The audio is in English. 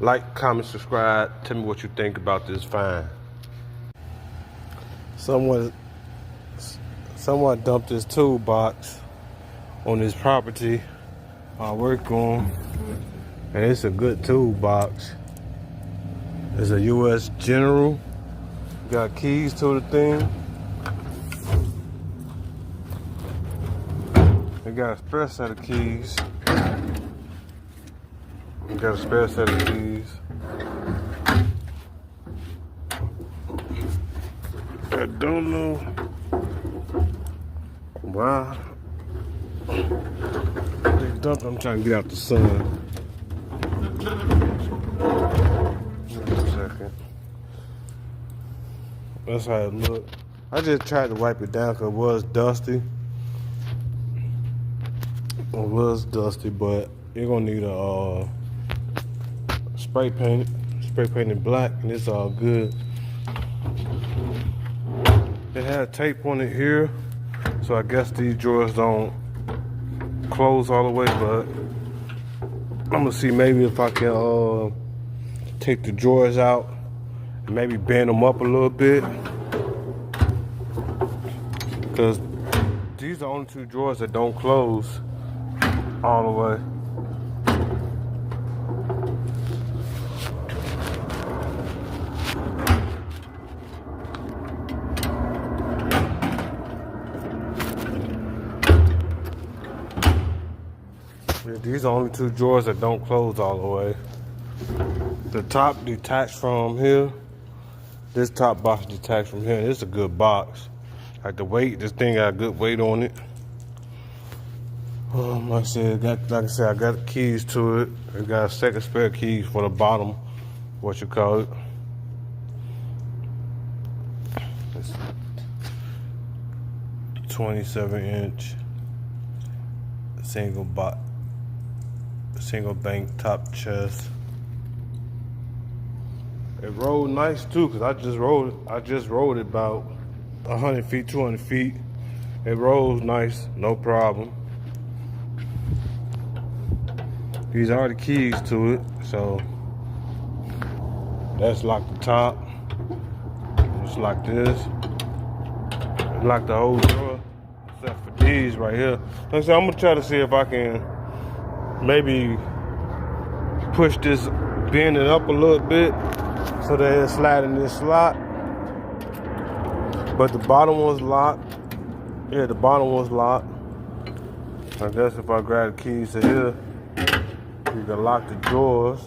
Like, comment, subscribe. Tell me what you think about this find. Someone dumped this toolbox on this property I work on, and it's a good toolbox. It's a U.S. General. Got keys to the thing. It got a spare set of keys. I don't know why they dumped. I'm trying to get out the sun. Wait a second. That's how it looked. I just tried to wipe it down because it was dusty. But you're gonna need a spray painted black, and it's all good. It had tape on it here, so I guess these drawers don't close all the way, but I'm gonna see maybe if I can take the drawers out and maybe bend them up a little bit, because these are the only two drawers that don't close all the way. Yeah, these are the only two drawers that don't close all the way. The top detached from here. This top box detached from here. It's a good box. Like the weight, this thing got good weight on it. Like I said, I got the keys to it. I got a second spare keys for the bottom, what you call it. It's 27-inch single bank top chest. It rolled nice too, cause I just rode it about 100 feet, 200 feet. It rolls nice, no problem. These are the keys to it, so that's lock the top. Just like this. Lock the whole drawer, except for these right here. Like I said, I'm gonna try to see if I can maybe push this, bend it up a little bit so that it'll slide in this slot. But the bottom one's locked. Yeah, the bottom one's locked. I guess if I grab the keys to here, you can lock the drawers.